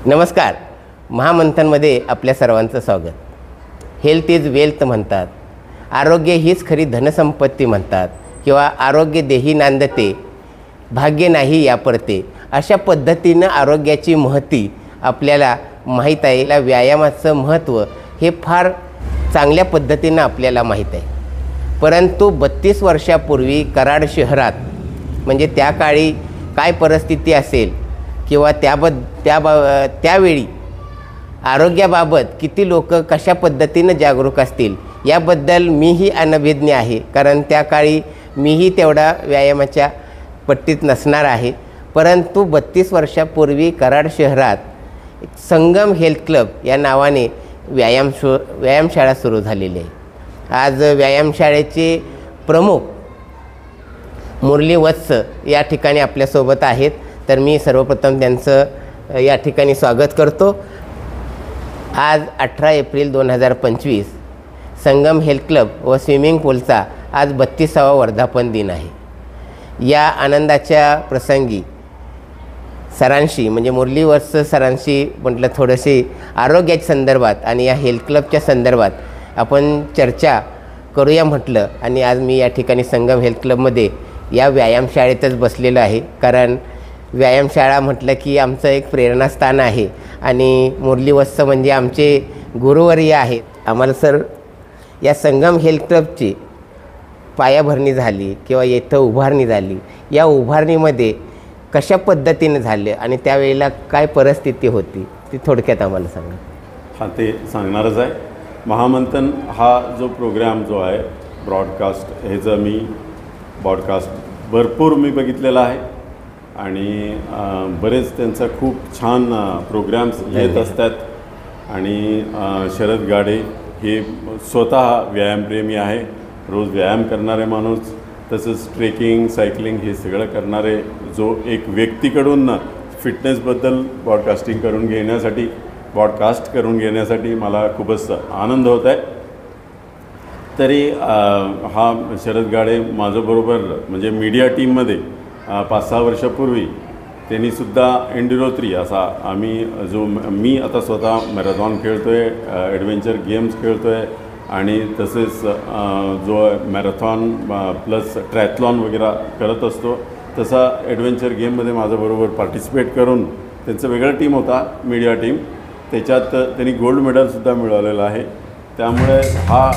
नमस्कार. महामंथनमध्ये आपल्या सर्वांचं स्वागत. हेल्थ इज वेल्थ म्हणतात, आरोग्य हीच खरी धनसंपत्ती म्हणतात किंवा आरोग्य देही नांदते भाग्य नाही या परते. अशा पद्धतीनं आरोग्याची महती आपल्याला माहीत आहे. या व्यायामाचं महत्त्व हे फार चांगल्या पद्धतीनं आपल्याला माहीत आहे. परंतु 32 वर्षापूर्वी कराड शहरात म्हणजे त्या काळी काय परिस्थिती असेल किंवा त्यावेळी आरोग्याबाबत किती लोक कशा पद्धतीनं जागरूक असतील याबद्दल मीही अनभिज्ञ आहे. कारण त्या काळी मीही तेवढा व्यायामाच्या पट्टीत नसणार आहे. परंतु 32 वर्षापूर्वी कराड शहरात संगम हेल्थ क्लब या नावाने व्यायामशाळा सुरू झालेली आहे. आज व्यायामशाळेचे प्रमुख मुरली वत्स या ठिकाणी आपल्यासोबत आहेत. तर मी सर्वप्रथम त्यांचं या ठिकाणी स्वागत करतो. आज 18 एप्रिल 2025 संगम हेल्थ क्लब व स्विमिंग पूलचा आज 32वा वर्धापन दिन आहे. या आनंदाच्या प्रसंगी सरांशी म्हणजे मुरली वत्स सरांशी म्हटलं थोडेसे आरोग्याच्या संदर्भात आणि या हेल्थ क्लबच्या संदर्भात आपण चर्चा करूया म्हटलं. आणि आज मी या ठिकाणी संगम हेल्थ क्लबमध्ये या व्यायामशाळेतच बसलेलो आहे. कारण व्यायामशाळा म्हटलं की आमचं एक प्रेरणास्थान आहे आणि मुरली वत्स म्हणजे आमचे गुरुवर्य आहेत. आम्हाला सर या संगम हेल्थ क्लबची पायाभरणी झाली किंवा येथं उभारणी झाली, या उभारणीमध्ये कशा पद्धतीने झाले आणि त्यावेळेला काय परिस्थिती होती ती थोडक्यात आम्हाला सांगा. हां, ते सांगणारच आहे. महामंथन हा जो प्रोग्राम जो आहे ब्रॉडकास्ट, ह्याचं मी ब्रॉडकास्ट भरपूर मी बघितलेला आहे आणि बरेच त्यांचा खूप छान प्रोग्राम्स येत असतात. आणि शरद गाडे हे स्वतः व्यायामप्रेमी आहे, रोज व्यायाम करणारे माणूस, तसंच ट्रेकिंग सायकलिंग हे सगळं करणारे जो एक व्यक्तीकडून फिटनेसबद्दल ब्रॉडकास्ट करून घेण्यासाठी मला खूपच आनंद होत आहे. तरी हा शरद गाडे माझ्याबरोबर म्हणजे मीडिया टीममध्ये 5-6 वर्षापूर्वी त्यांनीसुद्धा एंड्युरो 3 असा मी आता स्वतः मॅरेथॉन खेळतो आहे, ॲडव्हेंचर गेम्स खेळतो आहे आणि तसेच जो मॅरेथॉन प्लस ट्रॅथलॉन वगैरे करत असतो, तसा ॲडव्हेंचर गेममध्ये माझ्याबरोबर पार्टिसिपेट करून त्यांचं वेगळं टीम होता मीडिया टीम, त्याच्यात त्यांनी गोल्ड मेडलसुद्धा मिळवलेलं आहे. त्यामुळे हा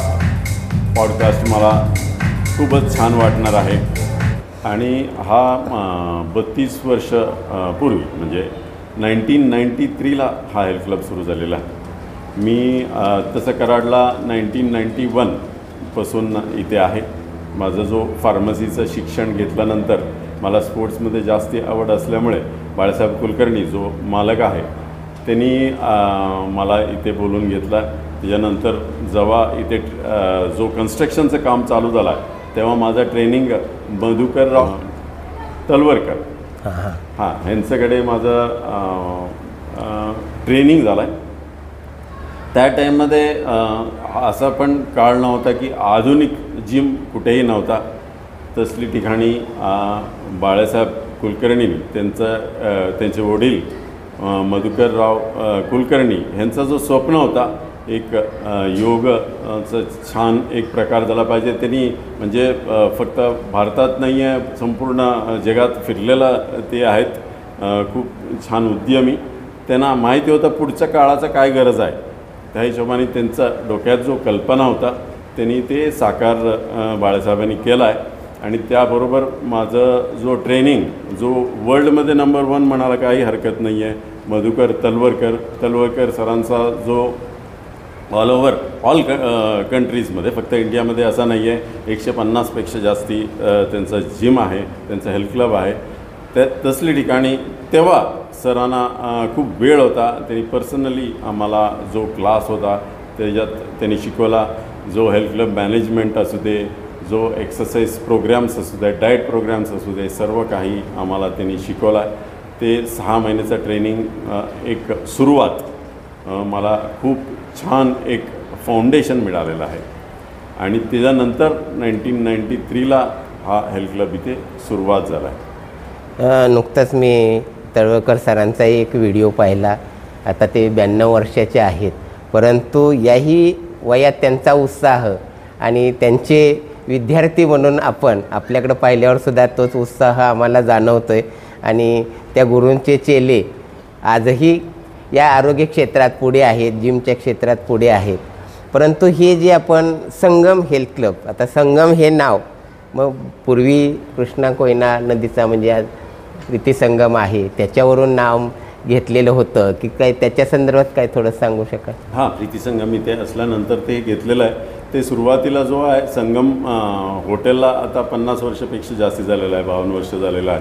पॉडकास्ट मला खूपच छान वाटणार आहे. आणि हा 32 वर्ष पूर्वी म्हणजे 1993ला हा हेल्थ क्लब सुरू झालेला आहे. मी तसं कराडला 1991 पासून इथे आहे. माझं जो फार्मसीचं शिक्षण घेतल्यानंतर मला स्पोर्ट्समध्ये जास्ती आवड असल्यामुळे बाळासाहेब कुलकर्णी जो मालक आहे त्यांनी मला इथे बोलून घेतला. त्याच्यानंतर जेव्हा इथे जो कन्स्ट्रक्शनचं काम चालू झालं आहे तेव्हा माझं ट्रेनिंग मधुकरराव तलवरकर ह्यांच्याकडे माझं ट्रेनिंग झालं आहे. त्या टाईममध्ये असा पण काळ नव्हता की आधुनिक जिम कुठेही नव्हता. तसली ठिकाणी बाळासाहेब कुलकर्णी त्यांचे वडील मधुकरराव कुलकर्णी ह्यांचा जो स्वप्न होता एक योगचं छान एक प्रकार झाला पाहिजे. त्यांनी म्हणजे फक्त भारतात नाही आहे, संपूर्ण जगात फिरलेला ते आहेत. खूप छान उद्यमी. त्यांना माहिती होतं पुढच्या काळाचा काय गरज आहे. त्या हिशोबाने त्यांचा डोक्यात जो कल्पना होता त्यांनी ते साकार बाळासाहेबांनी केला आहे. आणि त्याबरोबर माझं जो ट्रेनिंग जो वर्ल्डमध्ये नंबर 1 म्हणायला काही हरकत नाही आहे, मधुकर तलवरकर सरांचा जो ऑल कंट्रीजमध्ये, फक्त इंडियामध्ये असा नाही आहे, 150पेक्षा जास्ती त्यांचा जिम आहे, त्यांचा हेल्थ क्लब आहे. तसली ठिकाणी तेव्हा सरांना खूप वेळ होता. त्यांनी पर्सनली आम्हाला जो क्लास होता त्याच्यात त्यांनी शिकवला. जो हेल्थ क्लब मॅनेजमेंट असू दे, जो एक्सरसाइज प्रोग्राम्स असू दे, डाएट प्रोग्राम्स असू दे, सर्व काही आम्हाला त्यांनी शिकवला. ते 6 महिन्याचं ट्रेनिंग एक सुरुवात मला खूप छान एक फाउंडेशन मिळालेलं आहे. आणि त्याच्यानंतर 1993ला हा हेल्थ क्लब इथे सुरुवात झाला आहे. नुकताच मी तळवळकर सरांचाही एक व्हिडिओ पाहिला. आता ते 92 वर्षाचे आहेत, परंतु याही वयात त्यांचा उत्साह आणि त्यांचे विद्यार्थी म्हणून आपल्याकडं पाहिल्यावर सुद्धा तोच उत्साह आम्हाला जाणवतो आहे. आणि त्या गुरूंचे चेले आजही या आरोग्य क्षेत्रात पुढे आहेत, जिमच्या क्षेत्रात पुढे आहेत. परंतु हे जे आपण संगम हेल्थ क्लब, आता संगम हे नाव मग पूर्वी कृष्णा कोयना नदीचा म्हणजे आज प्रीती संगम आहे त्याच्यावरून नाव घेतलेलं होतं की काय, त्याच्या संदर्भात काय थोडं सांगू शकाल? हां, प्रीती संगम इथे असल्यानंतर ते घेतलेलं आहे. ते सुरुवातीला जो आहे संगम हॉटेलला आता 50 वर्षापेक्षा जास्ती झालेला आहे, 52 वर्ष झालेलं आहे.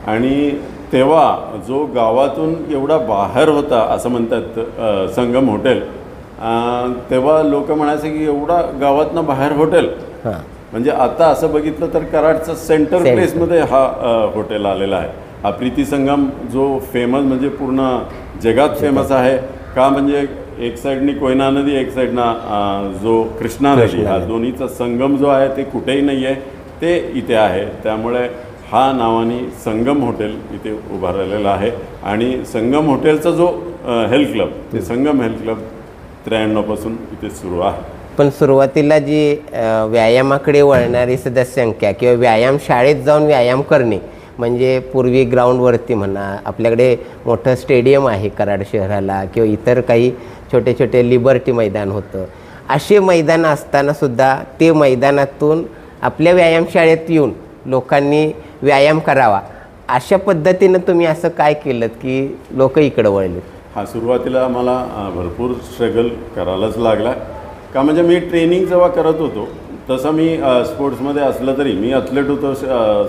आणि तेव्हा जो गावातून एवढा बाहेर होता असं म्हणतात संगम हॉटेल, तेव्हा लोक म्हणायचे की एवढा गावातनं बाहेर हॉटेल. हां, म्हणजे आता असं बघितलं तर कराडचं सेंटर प्लेसमध्ये हा हॉटेल आलेला आहे. हा प्रीती संगम जो फेमस म्हणजे पूर्ण जगात फेमस आहे का, म्हणजे एक साईडनी कोयना नदी, एक साईडनं जो कृष्णा नदी, हा दोन्हीचा संगम जो आहे ते कुठेही नाही आहे, ते इथे आहे. त्यामुळे हा नावाने संगम हॉटेल इथे उभारलेला आहे. आणि संगम हॉटेलचा जो हेल्थ क्लब, ते संगम हेल्थ क्लब 93 पासून इथे सुरू आहे. पण सुरुवातीला जी व्यायामाकडे वळणारी सदस्यसंख्या किंवा व्यायाम शाळेत जाऊन व्यायाम करणे, म्हणजे पूर्वी ग्राउंडवरती म्हणा, आपल्याकडे मोठं स्टेडियम आहे कराड शहराला, किंवा इतर काही छोटे छोटे लिबर्टी मैदान होतं, असे मैदान असतानासुद्धा ते मैदानातून आपल्या व्यायामशाळेत येऊन लोकांनी व्यायाम करावा, अशा पद्धतीनं तुम्ही असं काय केलं की लोक इकडं वळले? हा, सुरुवातीला मला भरपूर स्ट्रगल करायलाच लागला का, म्हणजे मी ट्रेनिंग जेव्हा करत होतो तसं मी स्पोर्ट्समध्ये असलं तरी मी ॲथलेट होतो,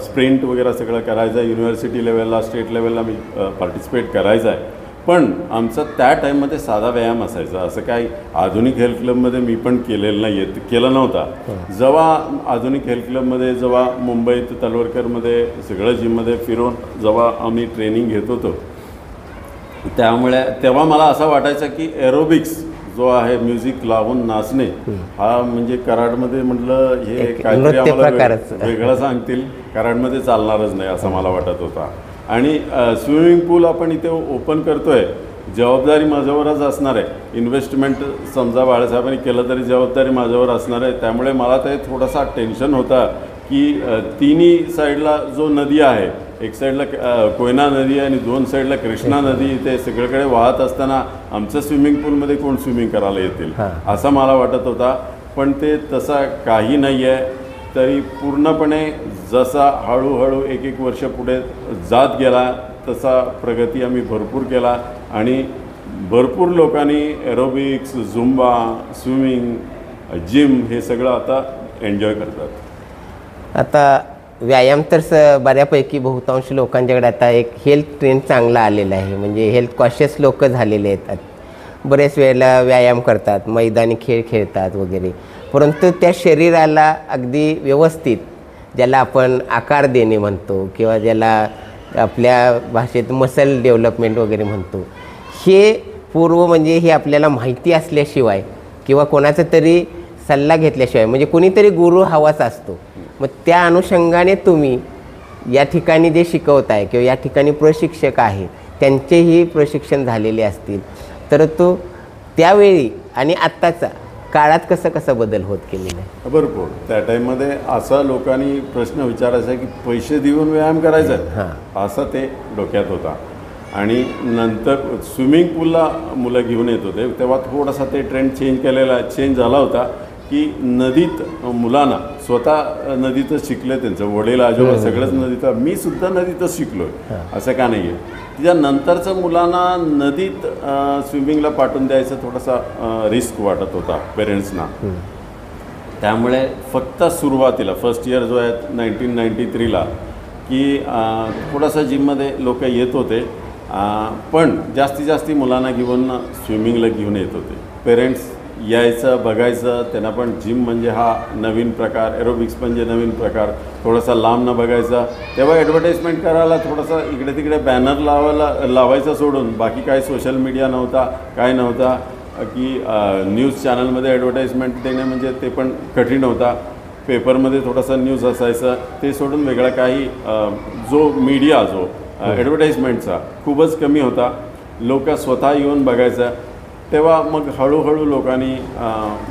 स्प्रिंट वगैरे सगळं करायचं आहे, युनिव्हर्सिटी लेवलला स्टेट लेवलला मी पार्टिसिपेट करायचं आहे. पण आमचा त्या टाईममध्ये साधा व्यायाम असायचा, असं काही आधुनिक हेल्थ क्लबमध्ये मी पण केलेलं नाही आहे, केलं नव्हता. जेव्हा आधुनिक हेल्थ क्लबमध्ये, जेव्हा मुंबईत तलवरकरमध्ये सगळं जिममध्ये फिरून जेव्हा आम्ही ट्रेनिंग घेत होतो, त्यामुळे तेव्हा मला असं वाटायचं की एरोबिक्स जो आहे, म्युझिक लावून नाचणे, हा म्हणजे कराडमध्ये म्हटलं हे काहीतरी आम्हाला वेगळं सांगतील, कराडमध्ये चालणारच नाही असं मला वाटत होता. आणि स्विमिंग पूल आपण इथे ओपन करतोय, जबाबदारी माझ्यावरच असणार आहे. इन्व्हेस्टमेंट समजा बाळासाहेबांनी केलं तरी जबाबदारी माझ्यावर असणार आहे. त्यामुळे मला ते थोडासा टेन्शन होता की तिन्ही साईडला जो नदी आहे, एक साईडला कोयना नदी आहे आणि दोन साईडला कृष्णा नदी, ते सगळीकडे वाहत असताना आमचं स्विमिंग पूलमध्ये कोण स्विमिंग करायला येतील असं मला वाटत होता. पण ते तसा काही नाही आहे. तरी पूर्णपणे जसा हळूहळू एक एक वर्ष पुढे जात गेला तसा प्रगती आम्ही भरपूर केला आणि भरपूर लोकांनी एरोबिक्स, झुंबा, स्विमिंग, जिम हे सगळं आता एन्जॉय करतात. आता व्यायाम तर बऱ्यापैकी बहुतांश लोकांच्याकडे आता एक हेल्थ ट्रेंड चांगला आलेला आहे, म्हणजे हेल्थ कॉन्शियस लोक झालेले आहेत. बरेच वेळेला व्यायाम करतात, मैदानी खेळ खेळतात वगैरे, परंतु त्या शरीराला अगदी व्यवस्थित, ज्याला आपण आकार देणे म्हणतो किंवा ज्याला आपल्या भाषेत मसल डेव्हलपमेंट वगैरे म्हणतो, हे पूर्व म्हणजे हे आपल्याला माहिती असल्याशिवाय किंवा कोणाचा तरी सल्ला घेतल्याशिवाय, म्हणजे कोणीतरी गुरु हवाच असतो. मग त्या अनुषंगाने तुम्ही या ठिकाणी जे शिकवताय किंवा या ठिकाणी प्रशिक्षक आहेत त्यांचेही प्रशिक्षण झालेले असतील, तर तो त्यावेळी आणि आत्ताचा काळात कसं बदल होत गेलेला आहे? भरपूर. त्या टाईममध्ये असा लोकांनी प्रश्न विचारायचा की पैसे देऊन व्यायाम करायचा आहे, असा ते डोक्यात होता. आणि नंतर स्विमिंग पूलला मुलं घेऊन येत होते तेव्हा थोडासा ते ट्रेंड चेंज झाला होता की नदीत मुलांना स्वतः नदीतच शिकले, त्यांचं वडील आजोबा सगळंच नदीत, मी सुद्धा नदीतच शिकलो आहे असं का नाही आहे. त्याच्यानंतरचं मुलांना नदीत स्विमिंगला पाठवून द्यायचं थोडासा रिस्क वाटत होता पेरेंट्सना. त्यामुळे फक्त सुरुवातीला फर्स्ट इयर जो आहे 1993ला की थोडासा जिममध्ये लोक येत होते, पण जास्ती मुलांना घेऊन स्विमिंगला घेऊन येत होते. पेरेंट्स यायचं, बघायचं, त्यांना पण जिम म्हणजे हा नवीन प्रकार, एरोबिक्स म्हणजे नवीन प्रकार, थोडासा लांब न बघायचा. तेव्हा ॲडव्हर्टाईजमेंट करायला थोडासा इकडे तिकडे बॅनर लावायचा सोडून बाकी काही सोशल मीडिया नव्हता, काय नव्हता की न्यूज चॅनलमध्ये ॲडव्हर्टाईजमेंट देणे म्हणजे ते पण कठीण होता. पेपरमध्ये थोडासा न्यूज असायचा, ते सोडून वेगळा काही जो मीडिया जो ॲडव्हर्टाईजमेंटचा खूपच कमी होता. लोक स्वतः येऊन बघायचा. तेव्हा मग हळूहळू लोकांनी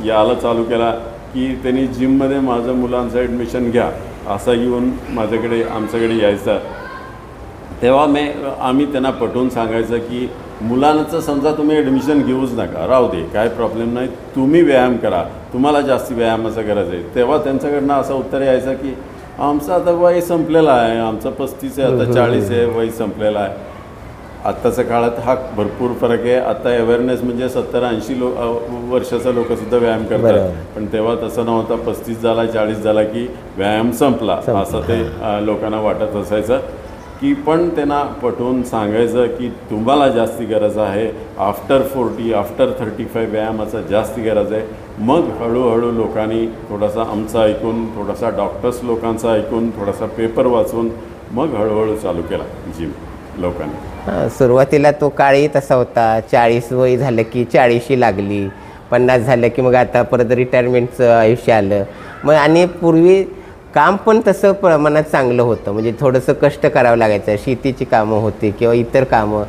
यायला चालू केला की त्यांनी जिममध्ये माझं मुलांचं ॲडमिशन घ्या असं येऊन आमच्याकडे यायचं. तेव्हा आम्ही त्यांना पटवून सांगायचं की मुलांचं समजा तुम्ही ॲडमिशन घेऊच नका, राहू दे, काय प्रॉब्लेम नाही, तुम्ही व्यायाम करा, तुम्हाला जास्ती व्यायामाचं गरज आहे. तेव्हा त्यांच्याकडनं असं उत्तर यायचं की आमचं आता वय संपलेलं आहे, आमचं 35 आहे, आता 40 आहे, वय संपलेलं आहे. आत्ताच्या काळात हा भरपूर फरक आहे. आता अवेअरनेस म्हणजे 70-80 वर्षाचा लोकसुद्धा व्यायाम करतात, पण तेव्हा तसं नव्हतं. 35 झाला 40 झाला की व्यायाम संपला असं ते लोकांना वाटत असायचं. की पण त्यांना पटवून सांगायचं की तुम्हाला जास्ती गरज आहे, आफ्टर 40 आफ्टर 35 व्यायामाचा जास्ती गरज आहे. मग हळूहळू लोकांनी थोडासा आमचं ऐकून, थोडासा डॉक्टर्स लोकांचा ऐकून, थोडासा पेपर वाचून मग हळूहळू चालू केला जिम लोकांनी. सुरुवातीला तो काळही तसा होता. 40 वय झालं की 40शी लागली, 50 झालं की मग आता परत रिटायरमेंटचं आयुष्य आलं. मग आणि पूर्वी काम पण तसं प्रमाणात चांगलं होतं, म्हणजे थोडंसं कष्ट करावं लागायचं. शेतीची कामं होती किंवा इतर कामं,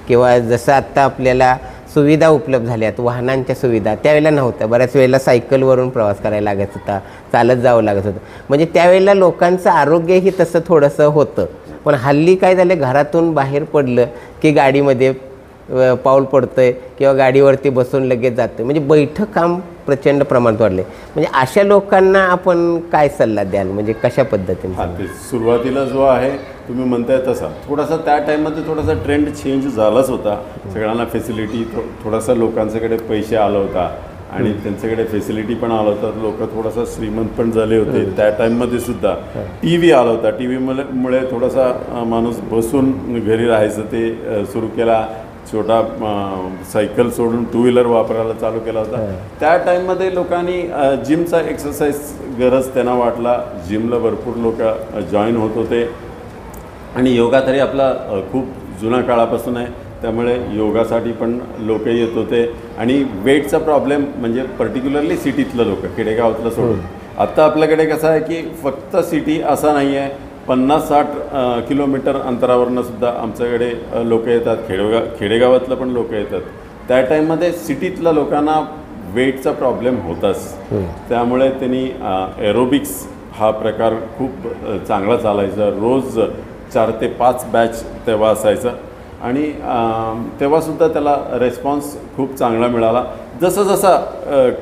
किंवा जसं आत्ता आपल्याला सुविधा उपलब्ध झाल्यात, वाहनांच्या सुविधा त्यावेळेला नव्हत्या. बऱ्याच वेळेला सायकलवरून प्रवास करायला लागत होता, चालत जावं लागत होतं. म्हणजे त्यावेळेला लोकांचं आरोग्यही तसं थोडंसं होतं. पण हल्ली काय झालं, घरातून बाहेर पडलं की गाडीमध्ये पाऊल पडतं आहे किंवा गाडीवरती बसून लगेच जातं, म्हणजे बैठक काम प्रचंड प्रमाणात वाढले. म्हणजे अशा लोकांना आपण काय सल्ला द्याल, म्हणजे कशा पद्धतीने? ते सुरुवातीला जो आहे तुम्ही म्हणताय तसा थोडासा त्या टाईममध्ये थोडासा ट्रेंड चेंज झालाच होता. सगळ्यांना फॅसिलिटी, थोडासा लोकांच्याकडे पैसे आला होता आणि त्यांच्याकडे फॅसिलिटी पण आला होता. लोक थोडासा श्रीमंत पण झाले होते त्या टाईममध्ये सुद्धा. टी व्ही आला होता, टी व्हीमुळे थोडासा माणूस बसून घरी राहायचं ते सुरू केला. छोटा सायकल सोडून 2 व्हीलर वापरायला चालू केला होता. त्या टाईममध्ये लोकांनी जिमचा एक्सरसाइज गरज त्यांना वाटला. जिमला भरपूर लोक जॉईन होत होते आणि योगा तरी आपला खूप जुना काळापासून आहे, त्यामुळे योगासाठी पण लोक येत होते. आणि वेटचा प्रॉब्लेम म्हणजे पर्टिक्युलरली सिटीतलं लोक, खेडेगावातलं सोडून. आत्ता आपल्याकडे कसं आहे की फक्त सिटी असा नाही आहे, 50-60 किलोमीटर अंतरावरनं सुद्धा आमच्याकडे लोक येतात. खेडेगावातलं पण लोक येतात. त्या टाईममध्ये सिटीतल्या लोकांना वेटचा प्रॉब्लेम होताच. त्यामुळे त्यांनी एरोबिक्स हा प्रकार खूप चांगला चालायचा. रोज 4 ते 5 बॅच तेव्हा असायचा आणि तेव्हासुद्धा त्याला रेस्पॉन्स खूप चांगला मिळाला. जसं जसा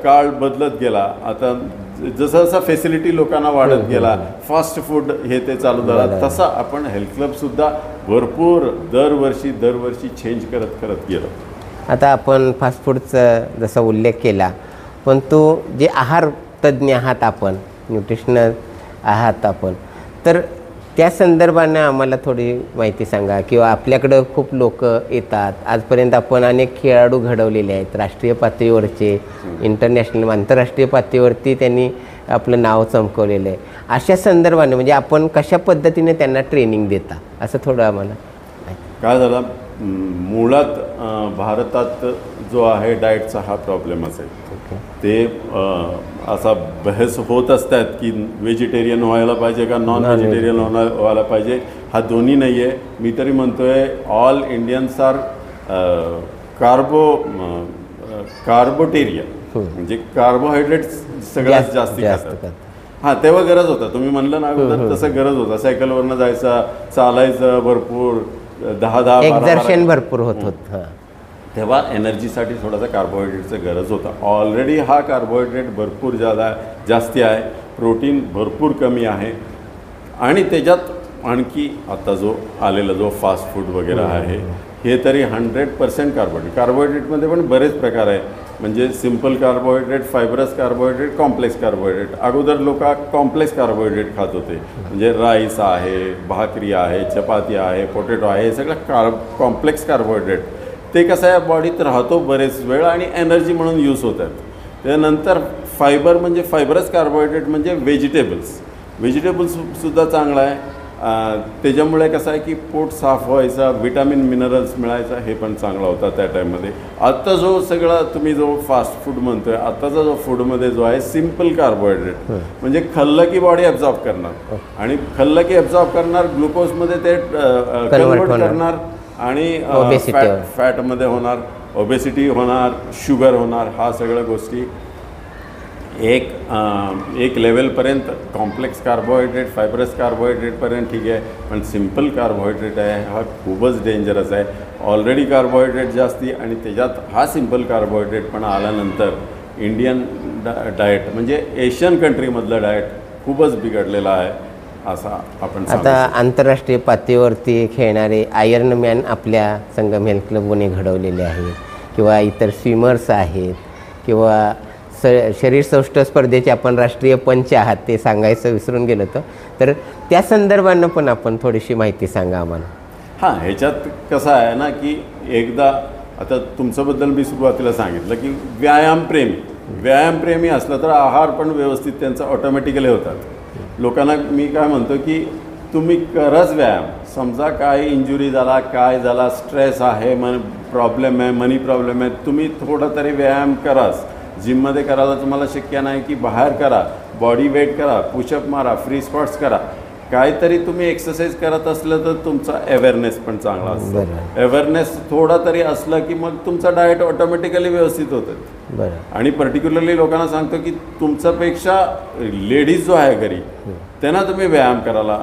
काळ बदलत गेला, आता जसं जसं फॅसिलिटी लोकांना वाढत गेला, फास्ट फूड हे ते चालू झाला, तसा आपण हेल्थ क्लबसुद्धा भरपूर दरवर्षी चेंज करत गेलो. आता आपण फास्ट फूडचा जसा उल्लेख केला, पण तो जे आहार तज्ज्ञ आहात आपण, न्यूट्रिशनल आहात आपण, तर त्या संदर्भानं आम्हाला थोडी माहिती सांगा. किंवा आपल्याकडं खूप लोक येतात, आजपर्यंत आपण अनेक खेळाडू घडवलेले आहेत, राष्ट्रीय पातळीवरचे, इंटरनॅशनल आंतरराष्ट्रीय पातळीवरती त्यांनी आपलं नाव चमकवलेलं आहे. अशा संदर्भाने म्हणजे आपण कशा पद्धतीने त्यांना ट्रेनिंग देता, असं थोडं आम्हाला काय झालं. मुळात भारतात जो आहे डाएटचा हा प्रॉब्लेमच आहे. ते असा बहस होत असतात की व्हेजिटेरियन व्हायला पाहिजे का नॉन व्हेजिटेरियन व्हायला पाहिजे. हा दोन्ही नाही आहे. मी तरी म्हणतो आहे ऑल इंडियन्स आर कार्बोटेरियन, म्हणजे कार्बोहायड्रेट्स सगळ्यात जास्ती खातात. हां, तेव्हा गरज होता, तुम्ही म्हणलं ना अगोदर तसं गरज होता. सायकलवरनं जायचं, चालायचं भरपूर, 10-12 एक्झर्शन भरपूर होत होतं. तेव्हा एनर्जीसाठी थोडासा कार्बोहायड्रेटचं गरज होता. ऑलरेडी हा कार्बोहायड्रेट भरपूर जास्ती आहे, प्रोटीन भरपूर कमी आहे. आणि त्याच्यात आणखी आता जो आलेला जो फास्ट फूड वगैरे आहे हे तरी 100% कार्बोहायड्रेटमध्ये पण बरेच प्रकार आहे. म्हणजे simple carbohydrate, fibrous carbohydrate, complex carbohydrate. अगोदर लोक कॉम्प्लेक्स कार्बोहायड्रेट खात होते, म्हणजे राईस आहे, भाकरी आहे, चपाती आहे, पोटॅटो आहे, हे सगळं कॉम्प्लेक्स कार्बोहायड्रेट. ते कसं आहे बॉडीत राहतो बरेच वेळ आणि एनर्जी म्हणून यूज होतात. त्यानंतर फायबर म्हणजे फायबरस कार्बोहायड्रेट म्हणजे व्हेजिटेबल्ससुद्धा चांगला आहे. त्याच्यामुळे कसं आहे की पोट साफ व्हायचा, विटॅमिन मिनरल्स मिळायचा, हे पण चांगला होता त्या टाईममध्ये. आत्ता जो सगळा तुम्ही जो फास्ट फूड म्हणतोय, आत्ताचा जो फूडमध्ये जो आहे सिम्पल कार्बोहायड्रेट, म्हणजे खाल्लं की बॉडी ॲब्झॉर्ब करणार आणि खाल्लं की ॲब्झॉर्ब करणार, ग्लुकोजमध्ये ते कन्वर्ट करणार आणि फॅटमध्ये होणार, ओबेसिटी होणार, शुगर होणार. हा सगळ्या गोष्टी एक लेवलपर्यंत कॉम्प्लेक्स कार्बोहायड्रेट, फायब्रस कार्बोहायड्रेटपर्यंत ठीक आहे, पण सिम्पल कार्बोहायड्रेट आहे हा खूपच डेंजरस आहे. ऑलरेडी कार्बोहायड्रेट जास्ती आणि त्याच्यात हा सिम्पल कार्बोहायड्रेट पण आल्यानंतर इंडियन डाएट म्हणजे एशियन कंट्रीमधलं डाएट खूपच बिघडलेला आहे असा आपण आता आंतरराष्ट्रीय पातळीवरती खेळणारे आयर्न मॅन आपल्या संगम हेल्थ क्लबने घडवलेले आहेत किंवा इतर स्विमर्स आहेत किंवा शरीर सौष्ठव स्पर्धेचे आपण राष्ट्रीय पंच आहात ते सांगायचं विसरून गेलो होतं, तर त्या संदर्भानं पण आपण थोडीशी माहिती सांगा आम्हाला. हां, ह्याच्यात कसं आहे ना की एकदा आता तुमच्याबद्दल मी सुरुवातीला सांगितलं की व्यायामप्रेमी असलं तर आहार पण व्यवस्थित त्यांचा ऑटोमॅटिकली होतात. लोकांना मी काय म्हणतो की तुम्ही करच व्यायाम, समजा काय इंजुरी झाला, काय झाला, स्ट्रेस आहे, प्रॉब्लेम आहे, मनी प्रॉब्लेम आहे, तुम्ही थोडा तरी व्यायाम कराच. जिममध्ये करायला तुम्हाला शक्य नाही की बाहेर करा, बॉडी वेट करा, पुशअप मारा, फ्री स्क्वॉट्स करा, काहीतरी तुम्ही एक्सरसाइज करत असलं तर तुमचा अवेअरनेस पण चांगला असतो. अवेअरनेस थोडा तरी असलं की मग तुमचा डाएट ऑटोमॅटिकली व्यवस्थित होतं. आणि पर्टिक्युलरली लोकांना सांगतो की तुमच्यापेक्षा लेडीज जो आहे घरी त्यांना तुम्ही व्यायाम करायला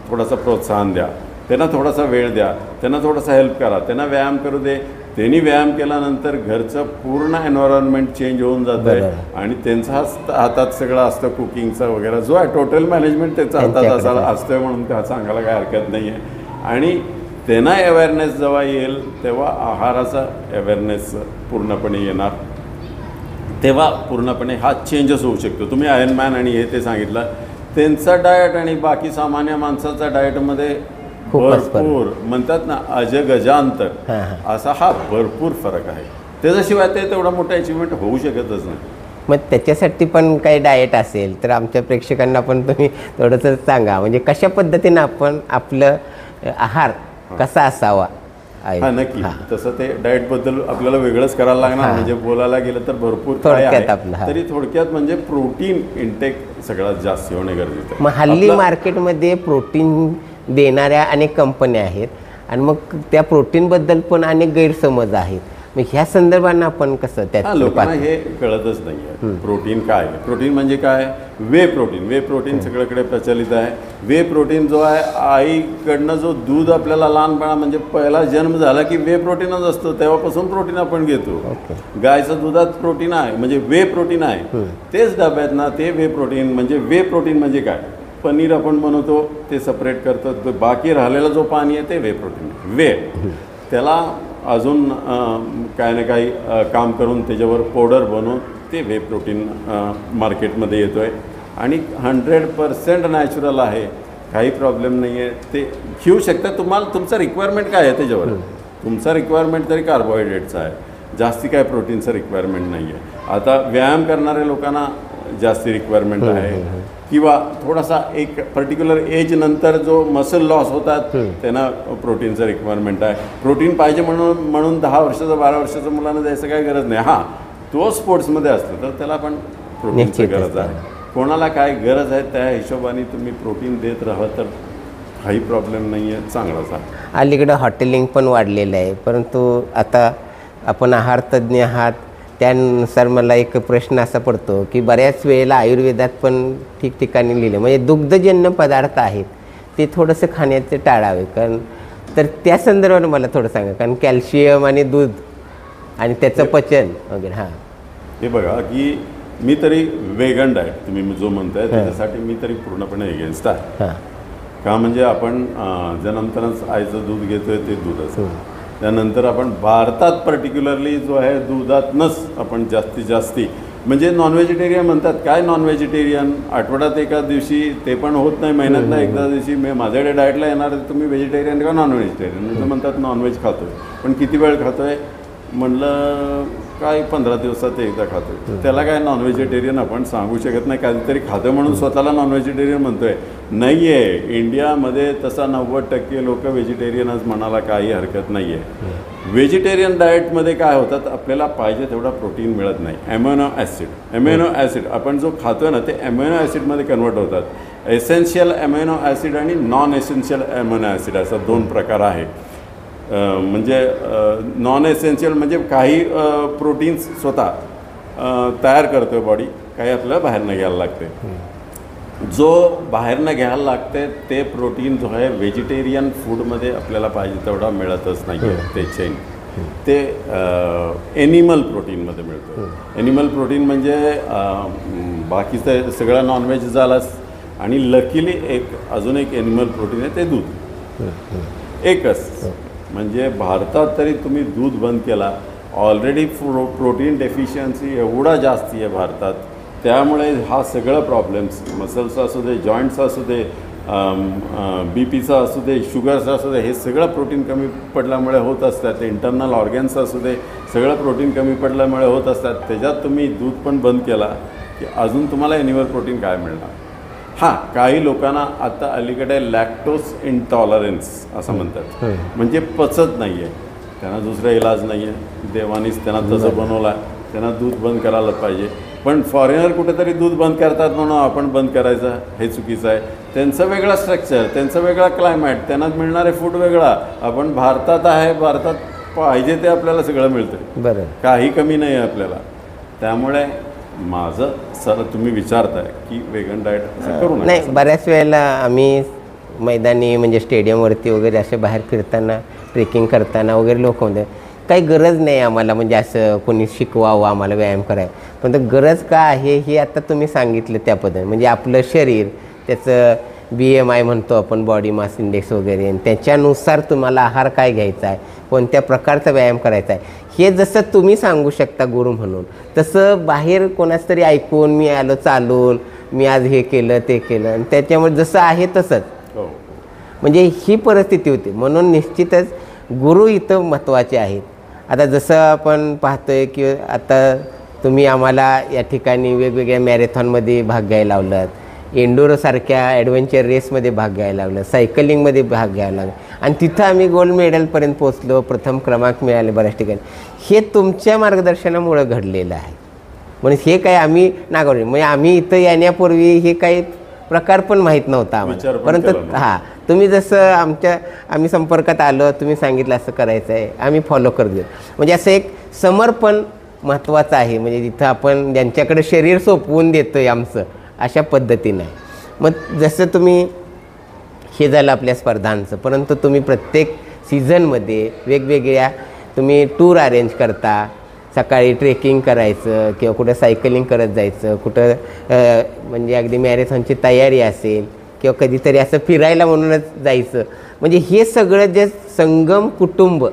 थोडासा प्रोत्साहन द्या, त्यांना थोडासा वेळ द्या, त्यांना थोडासा हेल्प करा, त्यांना व्यायाम करू दे. त्यांनी व्यायाम केल्यानंतर घरचं पूर्ण एन्व्हायरमेंट चेंज होऊन जातं आहे आणि त्यांचा हातात सगळं असतं, कुकिंगचं वगैरे जो आहे टोटल मॅनेजमेंट त्यांच्या हातात असतं म्हणून त्या सांगायला काय हरकत नाही आहे. आणि त्यांना अवेअरनेस जेव्हा येईल तेव्हा आहाराचा अवेअरनेस पूर्णपणे येणार, तेव्हा पूर्णपणे हा चेंजेस होऊ शकतो. तुम्ही आयर्न मॅन आणि हे ते सांगितलं, त्यांचा डाएट आणि बाकी सामान्य माणसाचा डाएटमध्ये भरपूर म्हणतात ना अजगजांतर असा हा भरपूर फरक आहे. त्याच्याशिवाय ते तेवढा मोठा अचिव्हमेंट होऊ शकतच नाही. मग त्याच्यासाठी पण काही डाएट असेल तर आमच्या प्रेक्षकांना पण तुम्ही थोडंसं सांगा, म्हणजे कशा पद्धतीनं आपण आपलं आहार कसा असावा. हा नक्की, तसं ते डाएटबद्दल आपल्याला वेगळंच करायला लागणार, म्हणजे बोलायला गेलं तर भरपूर काय आहे, तरी थोडक्यात म्हणजे प्रोटीन इंटेक सगळ्यात जास्त होणे गरजेचं आहे. मग हल्ली मार्केटमध्ये प्रोटीन देणाऱ्या अनेक कंपन्या आहेत आणि मग त्या प्रोटीनबद्दल पण अनेक गैरसमज आहेत. मग ह्या संदर्भानं आपण कसं त्या लोकांना हे कळतच नाही आहे प्रोटीन काय आहे. प्रोटीन म्हणजे काय, वे प्रोटीन सगळीकडे प्रचलित आहे. वे प्रोटीन जो आहे आईकडनं जो दूध आपल्याला लहानपणा म्हणजे पहिला जन्म झाला की वे प्रोटीनच असतं, तेव्हापासून प्रोटीन आपण घेतो. गायचं दुधात प्रोटीन आहे म्हणजे वे प्रोटीन आहे, तेच डब्यात ना ते वे प्रोटीन म्हणजे काय, पनीर आपण बनवतो ते सेपरेट करतो, बाकी राहिलेला जो पाणी आहे ते वे प्रोटीन. त्याला अजून काय ना काही काम करून त्याच्यावर पावडर बनवून ते वे प्रोटीन मार्केटमध्ये येतो आहे आणि 100% नॅचरल आहे, काही प्रॉब्लेम नाही आहे. ते घेऊ शकता. तुम्हाला तुमचा रिक्वायरमेंट काय आहे त्याच्यावर, तुमचा रिक्वायरमेंट तरी कार्बोहायड्रेटचा आहे, जास्ती काय प्रोटीनचं रिक्वायरमेंट नाही आहे. आता व्यायाम करणाऱ्या लोकांना जास्ती रिक्वायरमेंट आहे किंवा थोडासा एक पर्टिक्युलर एज नंतर जो मसल लॉस होतात त्यांना प्रोटीनचं रिक्वायरमेंट आहे. प्रोटीन पाहिजे म्हणून 10 वर्षाचं 12 वर्षाचं मुलांना द्यायचं काही गरज नाही. हां, तो स्पोर्ट्समध्ये असतो तर त्याला पण प्रोटीनची गरज आहे. कोणाला काय गरज आहे त्या हिशोबाने तुम्ही प्रोटीन देत राहा तर काही प्रॉब्लेम नाही आहे, चांगलाच आहे. अलीकडं हॉटेलिंग पण वाढलेलं आहे, परंतु आता आपण आहार तज्ज्ञ आहात त्यानुसार मला एक प्रश्न असा पडतो की बऱ्याच वेळेला आयुर्वेदात पण ठिकठिकाणी लिहिलं म्हणजे दुग्धजन्य पदार्थ आहेत ते थोडंसं खाण्याचे टाळावे. कारण तर त्या संदर्भाने मला थोडं सांगा, कारण कॅल्शियम आणि दूध आणि त्याचं पचन वगैरे. हां, हे बघा की मी तरी वेगन डाएट तुम्ही जो म्हणताय त्याच्यासाठी मी तरी पूर्णपणे अगेन्स्ट आहे. का म्हणजे आपण जन्मतानाच आईचं दूध घेतोय ते दूधच, त्यानंतर आपण भारतात पर्टिक्युलरली जो आहे दुधातनंच आपण जास्ती म्हणजे नॉन व्हेजिटेरियन म्हणतात. काय नॉन व्हेजिटेरियन, आठवड्यात एका दिवशी ते पण होत नाही, महिन्यातनं एकदा दिवशी मी माझ्याकडे डाएटला येणार तुम्ही व्हेजिटेरियन का नॉन व्हेजिटेरियन म्हणजे म्हणतात नॉनव्हेज खातोय, पण किती वेळ खातोय, म्हणलं काय 15 दिवसात एकदा खातो. त्याला काय नॉन व्हेजिटेरियन आपण सांगू शकत नाही, काहीतरी खातं म्हणून स्वतःला नॉन व्हेजिटेरियन म्हणतोय. नाही आहे, इंडियामध्ये तसा 90% लोक व्हेजिटेरियनच म्हणायला काही हरकत नाही आहे. व्हेजिटेरियन डाएटमध्ये काय होतात, आपल्याला पाहिजे तेवढा प्रोटीन मिळत नाही. ॲमिनो ॲसिड आपण जो खातोय ना ते ॲमिनो ॲसिडमध्ये कन्वर्ट होतात. एसेन्शियल ॲमिनो ॲसिड आणि नॉन एसेन्शियल ॲमिनो ॲसिड असा 2 प्रकार आहे. म्हणजे नॉन एसेन्शियल म्हणजे काही प्रोटीन्स स्वतः तयार करतो बॉडी, काही आपल्याला बाहेरनं घ्यायला लागते. जो बाहेरनं घ्यायला लागते ते प्रोटीन जो आहे व्हेजिटेरियन फूडमध्ये आपल्याला पाहिजे तेवढा मिळतच नाही आहे. ते चेन ते ॲनिमल प्रोटीनमध्ये मिळतं. ॲनिमल प्रोटीन म्हणजे बाकीचं सगळं नॉनव्हेज झालाच, आणि लकीली अजून एक ॲनिमल प्रोटीन आहे ते दूध एकच. म्हणजे भारतात तरी तुम्ही दूध बंद केला, ऑलरेडी प्रोटीन डेफिशियन्सी एवढा जास्ती आहे भारतात. त्यामुळे हा सगळं प्रॉब्लेम्स, मसल्स असू दे, जॉईंट्स असू दे, BPचा असू दे, शुगरचा असू दे, हे सगळं प्रोटीन कमी पडल्यामुळे होत असतात. इंटरनल ऑर्गन्स असू दे, सगळं प्रोटीन कमी पडल्यामुळे होत असतात. त्याच्यात तुम्ही दूध पण बंद केला की अजून तुम्हाला ॲनिमल प्रोटीन काय मिळणार. हां, काही लोकांना आता अलीकडे लॅक्टोज इंटॉलरन्स असं म्हणतात, म्हणजे पचत नाही आहे, त्यांना दुसरा इलाज नाही आहे, देवानीच त्यांना तसं बनवलं आहे, त्यांना दूध बंद करायला पाहिजे. पण फॉरेनर कुठेतरी दूध बंद करतात म्हणून आपण बंद करायचं हे चुकीचं आहे. त्यांचं वेगळं स्ट्रक्चर, त्यांचं वेगळा क्लायमेट, त्यांना मिळणारे फूड वेगळा. आपण भारतात आहे, भारतात पाहिजे ते आपल्याला सगळं मिळतं, बरं, काही कमी नाही आहे आपल्याला. त्यामुळे माझं सर तुम्ही विचारताय की वेगन डाएट असं करू नका. नाही, बऱ्याच वेळेला आम्ही मैदानी म्हणजे स्टेडियमवरती वगैरे असे बाहेर फिरताना, ट्रेकिंग करताना वगैरे लोक म्हणतात काही गरज नाही आम्हाला, म्हणजे असं कोणी शिकवावं आम्हाला व्यायाम करायला. पण तर गरज का आहे हे आता तुम्ही सांगितलं त्या पद्धतीने. म्हणजे आपलं शरीर, त्याचं BMI म्हणतो आपण, बॉडी मास इंडेक्स वगैरे, आणि त्याच्यानुसार तुम्हाला आहार काय घ्यायचा आहे, कोणत्या प्रकारचा व्यायाम करायचा आहे, हे जसं तुम्ही सांगू शकता गुरु म्हणून, तसं बाहेर कोणाच तरी ऐकून मी आलो चालून, मी आज हे केलं ते केलं, आणि त्याच्यामुळे जसं आहे तसंच म्हणजे ही परिस्थिती होती. म्हणून निश्चितच गुरु इथं महत्त्वाचे आहेत. आता जसं आपण पाहतोय की आता तुम्ही आम्हाला या ठिकाणी वेगवेगळ्या मॅरेथॉनमध्ये भाग घ्यायला लावलात, एंडोरोसारख्या ॲडव्हेंचर रेसमध्ये भाग घ्यायला लागलं, सायकलिंगमध्ये भाग घ्यायला लागला, आणि तिथं आम्ही गोल्ड मेडलपर्यंत पोचलो, प्रथम क्रमांक मिळाले बऱ्याच ठिकाणी. हे तुमच्या मार्गदर्शनामुळं घडलेलं आहे. म्हणजे हे काही आम्ही नागरिक, म्हणजे आम्ही इथं येण्यापूर्वी हे काही प्रकार पण माहीत नव्हता आम्हाला, परंतु हां तुम्ही जसं आम्ही संपर्कात आलो, तुम्ही सांगितलं असं करायचं आहे, आम्ही फॉलो करत गेलो. म्हणजे असं एक समर्पण महत्त्वाचं आहे. म्हणजे तिथं आपण ज्यांच्याकडे शरीर सोपवून देतो आहे आमचं, अशा पद्धतीनं आहे. मग जसं तुम्ही हे झालं आपल्या स्पर्धांचं, परंतु तुम्ही प्रत्येक सीझनमध्ये वेगवेगळ्या तुम्ही टूर अरेंज करता. सकाळी ट्रेकिंग करायचं किंवा कुठं सायकलिंग करत जायचं, कुठं म्हणजे अगदी मॅरेथॉनची तयारी असेल किंवा कधीतरी असं फिरायला म्हणूनच जायचं. म्हणजे हे सगळं जे संगम कुटुंब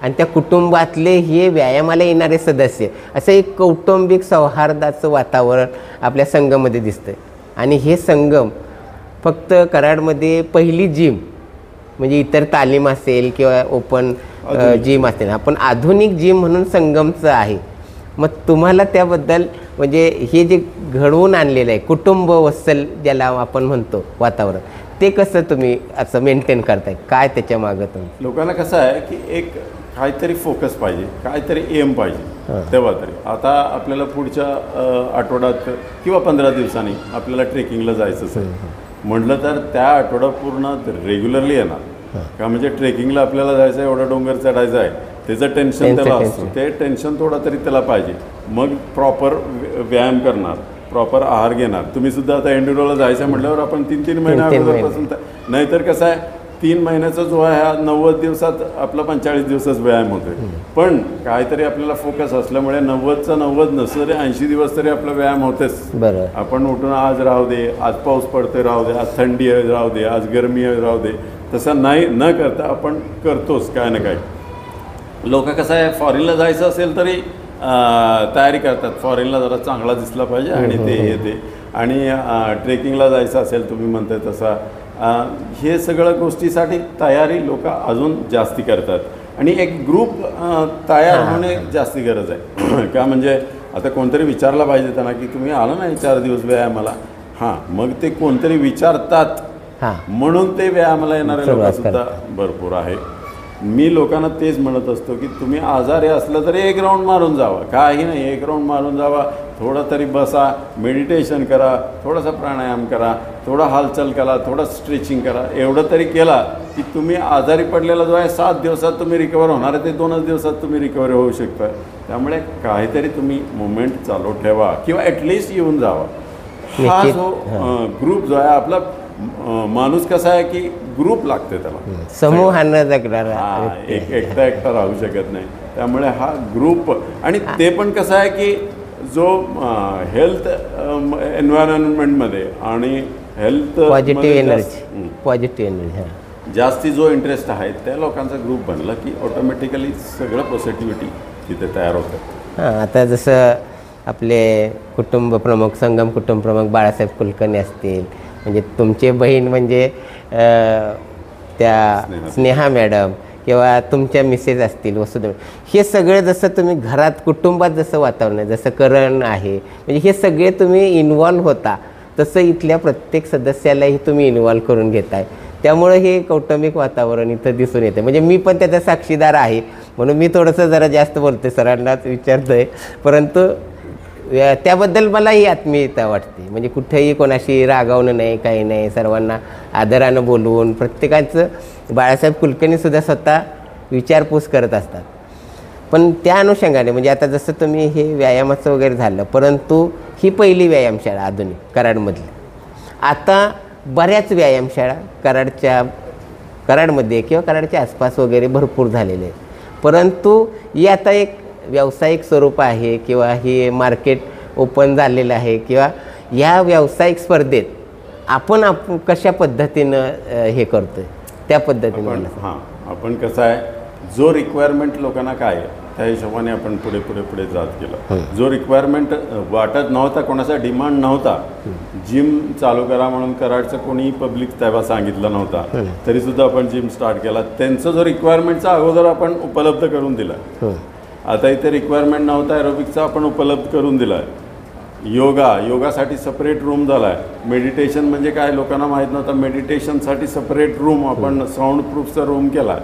आणि त्या कुटुंबातले हे व्यायामाला येणारे सदस्य, असं एक कौटुंबिक सौहार्दाचं वातावरण आपल्या संगममध्ये दिसतं. आणि हे संगम फक्त कराडमध्ये पहिली जिम, म्हणजे इतर तालीम असेल किंवा ओपन जिम असेल, आपण आधुनिक जिम म्हणून संगमचं आहे. मग तुम्हाला त्याबद्दल म्हणजे हे जे घडवून आणलेलं आहे कुटुंब वत्सल ज्याला आपण म्हणतो वातावरण, ते कसं तुम्ही असं मेंटेन करताय, काय त्याच्या मागं तुम्ही? लोकांना कसं आहे की एक काहीतरी फोकस पाहिजे, काहीतरी एम पाहिजे. तेव्हा तरी आता आपल्याला पुढच्या आठवड्यात किंवा 15 दिवसांनी आपल्याला ट्रेकिंगला जायचं असेल म्हटलं तर त्या आठवडा पूर्ण रेग्युलरली येणार का, म्हणजे ट्रेकिंगला आपल्याला जायचं आहे, एवढा डोंगर चढायचं आहे, त्याचं टेन्शन त्याला असतं, ते टेन्शन थोडा तरी त्याला पाहिजे. मग प्रॉपर व्यायाम करणार, प्रॉपर आहार घेणार. तुम्ही सुद्धा आता एंडुरोला जायचं म्हटल्यावर आपण 3-3 महिन्या अगोदरपासून, नाहीतर कसं आहे 3 महिन्याचा जो आहे हा 90 दिवसात आपला 45 दिवसाच व्यायाम होतोय. पण काहीतरी आपल्याला फोकस असल्यामुळे 90चा 90 नसलं तरी 80 दिवस तरी आपला व्यायाम होतेच. बरं, आपण उठून आज राहू दे, आज पाऊस पडतोय राहू दे, आज थंडी आहे राहू दे, आज गरमी आहे राहू दे, तसं नाही न करता आपण करतोच काय ना काय. लोक कसं आहे फॉरेनला जायचं असेल तरी तयारी करतात, फॉरेनला जरा चांगला दिसला पाहिजे आणि ते हे ते, आणि ट्रेकिंगला जायचं असेल तुम्ही म्हणताय तसा, हे सगळ्या गोष्टीसाठी तयारी लोक अजून जास्ती करतात. आणि एक ग्रुप तयार होणे जास्ती गरज आहे. का म्हणजे आता कोणतरी विचारला पाहिजे त्यांना की तुम्ही आला नाही 4 दिवस व्यायामाला, हां मग ते कोणतरी विचारतात हां म्हणून ते व्यायामाला येणारे सुरुवात लोकसुद्धा भरपूर आहे. मी लोकांना तेच म्हणत असतो की तुम्ही आजारी असलं तरी 1 राऊंड मारून जावा, काही नाही 1 राऊंड मारून जावा, थोडं तरी बसा, मेडिटेशन करा, थोडासा प्राणायाम करा, थोडा हालचाल करा, थोडं स्ट्रेचिंग करा. एवढं तरी केला की तुम्ही आजारी पडलेला जो आहे 7 दिवसात तुम्ही रिकवर होणार आहे, ते 2च दिवसात तुम्ही रिकवर होऊ शकता. त्यामुळे काहीतरी तुम्ही मुवमेंट चालू ठेवा किंवा ॲटलिस्ट येऊन जावा. हा जो ग्रुप जो आहे आपला माणूस कसा आहे की ग्रुप लागते त्याला, समूहानं जगणारा एकटा राहू शकत नाही. त्यामुळे हा ग्रुप आणि ते पण कसं आहे की जो हेल्थ एन्व्हायरमेंटमध्ये आणि हेल्थ पॉझिटिव्ह एनर्जी हां जास्ती जो इंटरेस्ट आहे त्या लोकांचा ग्रुप बनला की ऑटोमॅटिकली सगळं पॉझिटिव्हिटी तिथे तयार होतं. हां आता जसं आपले कुटुंब प्रमुख, संगम कुटुंब प्रमुख बाळासाहेब कुलकर्णी असतील, म्हणजे तुमचे बहीण म्हणजे त्या स्नेहा मॅडम किंवा तुमच्या मिसेस असतील वसुधा, हे सगळे जसं तुम्ही घरात कुटुंबात जसं वातावरण आहे, जसं करण आहे, म्हणजे हे सगळे तुम्ही इन्व्हॉल्व होता, तसं इथल्या प्रत्येक सदस्यालाही तुम्ही इन्व्हॉल्व करून घेताय. त्यामुळं हे कौटुंबिक वातावरण इथं दिसून येते. म्हणजे मी पण त्याचा साक्षीदार आहे म्हणून मी थोडंसं जरा जास्त बोलते, सरांनाच विचारतो आहे, परंतु त्याबद्दल मलाही आत्मीयता वाटते. म्हणजे कुठेही कोणाशी रागावणं नाही, काही नाही, सर्वांना आदरानं बोलवून प्रत्येकाचं बाळासाहेब कुलकर्णीसुद्धा स्वतः विचारपूस करत असतात. पण त्या अनुषंगाने म्हणजे आता जसं तुम्ही हे व्यायामाचं वगैरे झालं, परंतु ही पहिली व्यायामशाळा आधुनिक कराडमधली. आता बऱ्याच व्यायामशाळा कराडमध्ये किंवा कराडच्या आसपास वगैरे भरपूर झालेले आहेत, परंतु ही आता एक व्यावसायिक स्वरूप आहे किंवा हे मार्केट ओपन झालेलं आहे किंवा या व्यावसायिक स्पर्धेत आपण कशा पद्धतीनं हे करतोय त्या पद्धतीने हां आपण कसं आहे, जो रिक्वायरमेंट लोकांना काय आहे त्या हिशोबाने आपण पुढे जात गेलो. जो रिक्वायरमेंट वाटत नव्हता, कोणाचा डिमांड नव्हता, जिम चालू करा म्हणून कराडचं कोणीही पब्लिक तेव्हा सांगितलं नव्हता, तरीसुद्धा आपण जिम स्टार्ट केला. त्यांचं जो रिक्वायरमेंटचा अगोदर आपण उपलब्ध करून दिला. आता इथे रिक्वायरमेंट नव्हता एरोबिकचा, आपण उपलब्ध करून दिला आहे. योगासाठी सेपरेट रूम झाला आहे. मेडिटेशन म्हणजे काय लोकांना माहीत नव्हतं, मेडिटेशनसाठी सेपरेट रूम आपण साऊंड प्रूफचा रूम केला,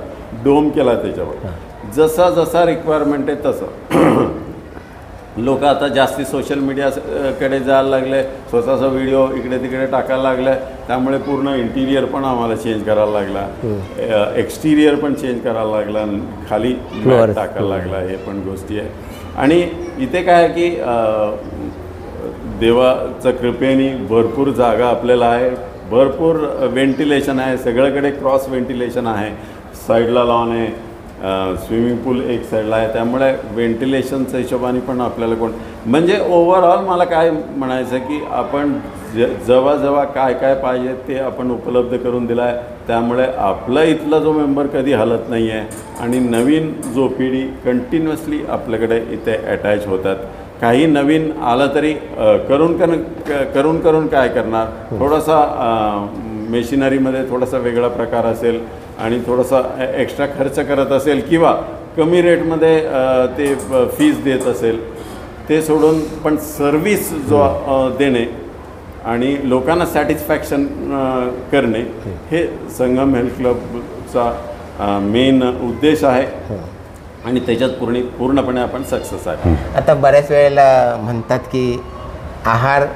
डोम केला त्याच्यावर. जसा रिक्वायरमेंट आहे तसं लोक आता जास्ती सोशल मीडियाकडे जायला लागले, स्वतःचा व्हिडिओ इकडे तिकडे टाकायला लागले. त्यामुळे पूर्ण इंटिरियर पण आम्हाला चेंज करायला लागला, एक्सटिरियर पण चेंज करायला लागला, खाली टाकायला लागला. हे पण गोष्टी आहे. आणि इथे काय आहे की देवाच्या कृपेने भरपूर जागा आपल्याला आहे, भरपूर व्हेंटिलेशन आहे, सगळीकडे क्रॉस व्हेंटिलेशन आहे, साईडला लॉन आहे, स्विमिंग पूल एक साईडला आहे. त्यामुळे व्हेंटिलेशनच्या हिशोबाने पण आपल्याला म्हणजे ओव्हरऑल मला काय म्हणायचं की आपण जेव्हा काय पाहिजे ते आपण उपलब्ध करून दिला आहे. त्यामुळे आपला इथला जो मेंबर कधी हलत नाही आहे आणि नवीन जो पिढी कंटिन्युअसली आपल्याकडे इथे अटॅच होतात. काही नवीन आलं तरी करून काय करणार, थोडासा मेशिनरीमध्ये थोडासा वेगळा प्रकार असेल आणि थोडासा एक्स्ट्रा खर्च करत असेल किंवा कमी रेटमध्ये ते फीज देत असेल, ते सोडून पण सर्विस जो देणे आणि लोकांना सॅटिस्फॅक्शन करणे हे संगम हेल्थ क्लबचा मेन उद्देश आहे आणि त्याच्यात पूर्णपणे आपण सक्सेस आहे. आता बऱ्याच वेळेला म्हणतात की आहार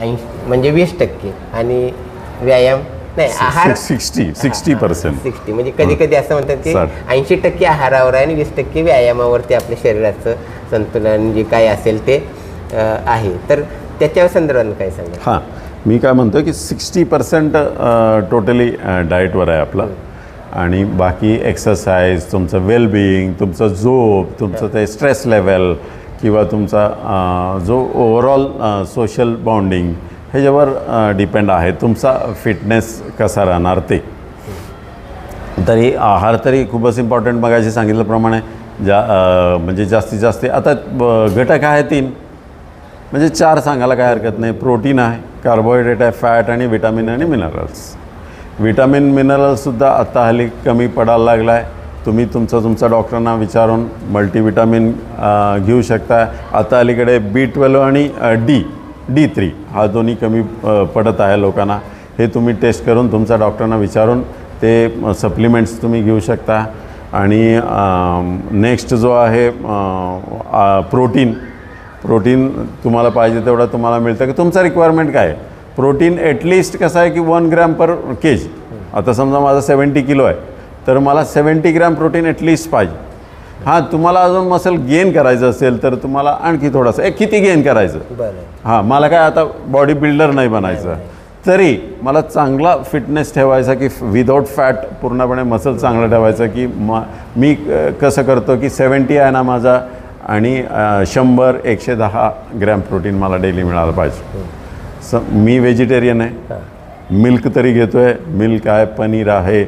म्हणजे 20% आणि व्यायाम नाही, आहार 60% म्हणजे कधी असं म्हणतात की 80% आहारावर आहे आणि 20% व्यायामावरती आपल्या शरीराचं संतुलन जे काय असेल ते आहे. तर त्याच्या संदर्भात काय सांगा? हां मी काय म्हणतो की 60% टोटली डाएटवर आहे आपला आणि बाकी एक्सरसाइज, तुमचं वेलबिईंग, तुमचं झोप, तुमचं ते स्ट्रेस लेवल किंवा तुमचा जो ओव्हरऑल सोशल बॉन्डिंग ह्याच्यावर डिपेंड आहे तुमचा फिटनेस कसा राहणार ते. तरी आहार तरी खूपच इम्पॉर्टंट. मगाशी सांगितल्याप्रमाणे म्हणजे जास्तीत जास्त आता घटक आहे 3 म्हणजे 4 सांगायला काय हरकत नाही. प्रोटीन आहे, कार्बोहायड्रेट आहे, फॅट आणि विटामिन आणि मिनरल्स. विटामिन मिनरल्ससुद्धा आता हल्ली कमी पडायला लागला आहे. तुम्ही तुमच्या डॉक्टरांना विचारून मल्टीविटामिन घेऊ शकता. आता अलीकडे B12 आणि D3 हा दोन्ही कमी पडत आहे लोकांना. हे तुम्ही टेस्ट करून तुमच्या डॉक्टरांना विचारून ते सप्लिमेंट्स तुम्ही घेऊ शकता. आणि नेक्स्ट जो आहे प्रोटीन तुम्हाला पाहिजे तेवढं तुम्हाला मिळतं की तुमचं रिक्वायरमेंट काय आहे. प्रोटीन ॲटलिस्ट कसं आहे की 1 ग्रॅम पर kg. आता समजा माझा 70 किलो आहे तर मला 70 ग्रॅम प्रोटीन ॲटलिस्ट पाहिजे. हां, तुम्हाला अजून मसल गेन करायचं असेल तर तुम्हाला आणखी थोडंसं किती गेन करायचं. हां, मला काय आता बॉडी बिल्डर नाही बनायचं, तरी मला चांगला फिटनेस ठेवायचा की विदाऊट फॅट पूर्णपणे मसल चांगलं ठेवायचं की मी कसं करतो की 70 आहे ना माझा आणि 100-110 ग्रॅम प्रोटीन मला डेली मिळालं पाहिजे. मी व्हेजिटेरियन आहे, मिल्क तरी घेतो आहे. मिल्क आहे, पनीर आहे,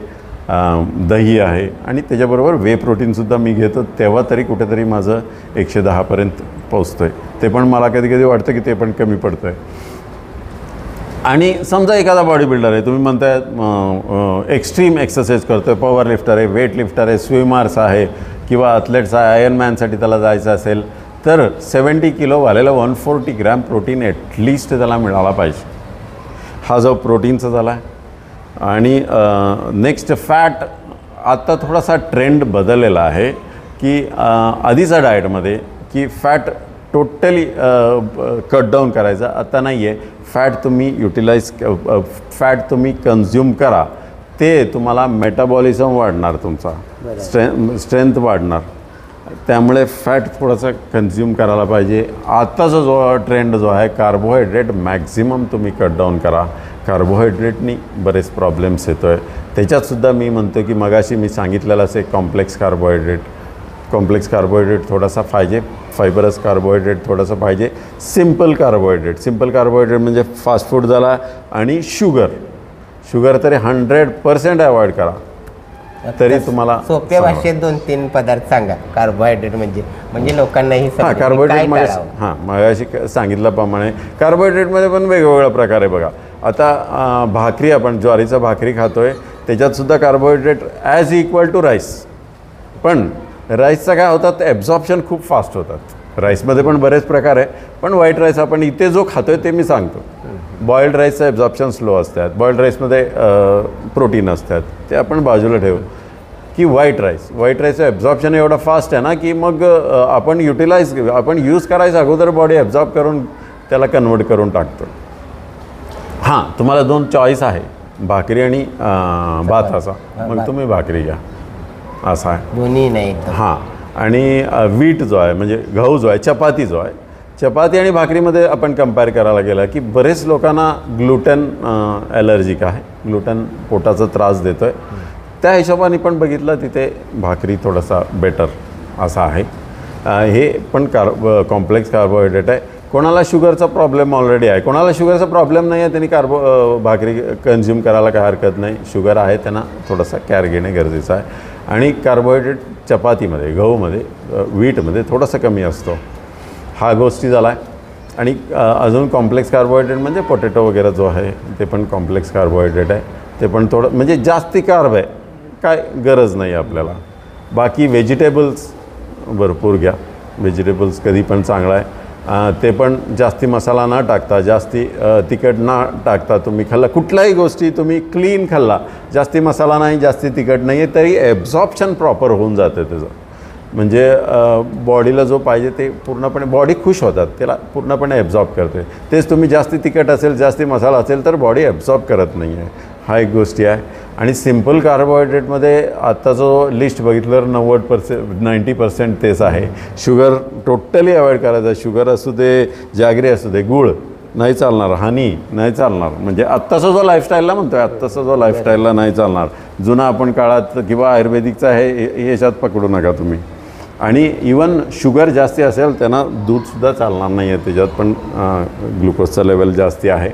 दही आहे आणि त्याच्याबरोबर वे प्रोटीनसुद्धा मी घेतो. तेव्हा तरी कुठेतरी माझं 110पर्यंत पोचतो आहे. ते पण मला कधी कधी वाटतं की ते पण कमी पडतं आहे. आणि समजा एखादा बॉडी बिल्डर आहे, तुम्ही म्हणताय एक्स्ट्रीम एक्सरसाइज करतो आहे, पॉवर लिफ्टर आहे, वेट लिफ्टर आहे, स्विमर्स आहे किंवा ॲथलेट्स आहे, आयर्नमॅनसाठी त्याला जायचं असेल तर 70 किलोवाल्याला 140 ग्रॅम प्रोटीन ॲटलिस्ट त्याला मिळाला पाहिजे. हा जो प्रोटीनचा झाला आहे. आणि नेक्स्ट फॅट. आत्ता थोडासा ट्रेंड बदललेला आहे की आधीच्या डाएटमध्ये की फॅट टोटली कट डाऊन करायचा. आता नाही आहे. फॅट तुम्ही फॅट तुम्ही कन्झ्युम करा, ते तुम्हाला मेटाबॉलिझम वाढणार, तुमचा स्ट्रेंथ वाढणार. त्यामुळे फॅट थोडासा कन्झ्युम करायला पाहिजे. आत्ताचा जो ट्रेंड जो आहे कार्बोहायड्रेट मॅक्झिमम तुम्ही कट डाऊन करा. कार्बोहायड्रेटनी बरेच प्रॉब्लेम्स येतो आहे. त्याच्यातसुद्धा मी म्हणतो की मगाशी मी सांगितलेलं असे कॉम्प्लेक्स कार्बोहायड्रेट थोडासा पाहिजे, फायबरस कार्बोहायड्रेट थोडासा पाहिजे, सिंपल कार्बोहायड्रेट म्हणजे फास्ट फूड झाला. आणि शुगर तरी 100% अवॉइड करा. तरी तुम्हाला सोप्या भाषेत 2-3 पदार्थ सांगा कार्बोहायड्रेट म्हणजे लोकांनाही कार्बोहायड्रेटमध्ये मगाशी सांगितल्याप्रमाणे कार्बोहायड्रेटमध्ये पण वेगवेगळ्या प्रकार आहे बघा. आता भाकरी, आपण ज्वारीचा भाकरी खातोय, त्याच्यातसुद्धा carbohydrate as equal to rice. पण राईसचा काय होतात, ॲब्झॉर्प्शन खूप फास्ट होतात. राईसमध्ये पण बरेच प्रकार आहे, पण व्हाईट राईस आपण इथे जो खातोय ते मी सांगतो. बॉइल्ड राईसचं ॲब्झॉर्प्शन स्लो असतात. बॉइल्ड राईसमध्ये प्रोटीन असतात, ते आपण बाजूला ठेवू. की व्हाईट राईसचं ॲब्झॉर्प्शन एवढं फास्ट आहे ना की मग आपण यूज करायचं अगोदर बॉडी ॲब्झॉर्ब करून त्याला कन्वर्ट करून टाकतो. हां, तुम्हाला 2 चॉईस आहे, भाकरी आणि भाताचा. मग तुम्ही भाकरी घ्या, असा आहे. दोन्ही नाही. हां, आणि वीट जो आहे म्हणजे गहू जो आहे, चपाती आणि भाकरीमध्ये आपण कंपेअर करायला गेलं की बरेच लोकांना ग्लुटेन ॲलर्जिक आहे, ग्लुटेन पोटाचा त्रास देतो आहे. त्या हिशोबाने पण बघितलं तिथे भाकरी थोडासा बेटर असा आहे. हे पण कॉम्प्लेक्स कार्बोहायड्रेट आहे. कोणाला शुगरचा प्रॉब्लेम ऑलरेडी आहे, कोणाला शुगरचा प्रॉब्लेम नाही आहे, त्यांनी भाकरी कन्झ्युम करायला काय हरकत नाही. शुगर आहे त्यांना थोडासा केअर घेणे गरजेचं आहे. आणि कार्बोहायड्रेट चपातीमध्ये, गहूमध्ये, वीटमध्ये थोडासा कमी असतो. हा गोष्टी झाला आहे. आणि अजून कॉम्प्लेक्स कार्बोहायड्रेट म्हणजे पोटॅटो वगैरे जो आहे ते पण कॉम्प्लेक्स कार्बोहायड्रेट आहे. ते पण थोडं म्हणजे जास्ती कार्ब आहे, काय गरज नाही आपल्याला. बाकी व्हेजिटेबल्स भरपूर घ्या. व्हेजिटेबल्स कधी पण चांगला आहे. ते पण जास्ती मसाला न टाकता, जास्ती तिखट न टाकता तुम्ही खाल्ला, कुठल्याही गोष्टी तुम्ही क्लीन खाल्ला, जास्ती मसाला नाही, जास्ती तिखट नाही आहे, तरी ॲब्झॉर्प्शन प्रॉपर होऊन जातं त्याचं. म्हणजे बॉडीला जो पाहिजे ते पूर्णपणे बॉडी खुश होतात, त्याला पूर्णपणे ॲब्झॉर्ब करते. तेच तुम्ही जास्ती तिखट असेल, जास्ती मसाला असेल तर बॉडी ॲब्झॉर्ब करत नाही आहे. हा एक गोष्टी आहे. आणि सिम्पल कार्बोहायड्रेटमध्ये आत्ता जो लिस्ट बघितलं 90% तेच आहे. शुगर टोटली अवॉइड करायचं. शुगर असू दे, जागरी असू दे, गूळ नाही चालणार, हनी नाही चालणार. म्हणजे आत्ताचा जो लाईफस्टाईलला म्हणतो आहे, आत्ताचा जो लाईफस्टाईलला नाही चालणार. जुना आपण काळात किंवा आयुर्वेदिकचा आहे याच्यात पकडू नका तुम्ही. आणि इवन शुगर जास्ती असेल त्यांना दूधसुद्धा चालणार नाही आहे, त्याच्यात पण ग्लुकोजचा लेवल जास्ती आहे.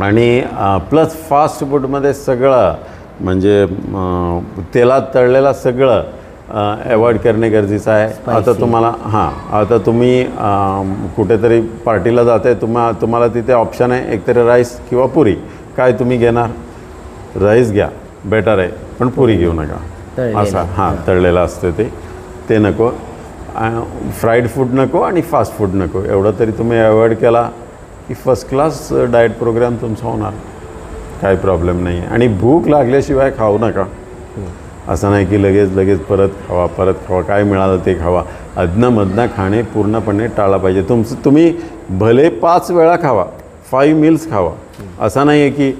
आणि प्लस फास्ट फूडमध्ये सगळं म्हणजे तेलात तळलेलं सगळं अवॉइड करणे गरजेचं आहे. आता तुम्ही कुठेतरी पार्टीला जाते, तुम्हाला तिथे ऑप्शन आहे एकतरी राईस किंवा पुरी. काय तुम्ही घेणार? राईस घ्या, बेटर आहे, पण पुरी घेऊ नका. तळलेलं. असा हां तळलेलं असतं ते नको. फ्राईड फूड नको आणि फास्ट फूड नको. एवढं तरी तुम्ही अवॉइड केला की फर्स्ट क्लास डाएट प्रोग्राम तुमचा होणार, काही प्रॉब्लेम नाही आहे. आणि भूक लागल्याशिवाय खाऊ नका. असं नाही की लगेच परत खावा, काय मिळालं ते खावा. अधनंमधनं खाणे पूर्णपणे टाळा पाहिजे. तुम्ही भले 5 वेळा खावा, 5 मील्स खावा. असं नाही आहे की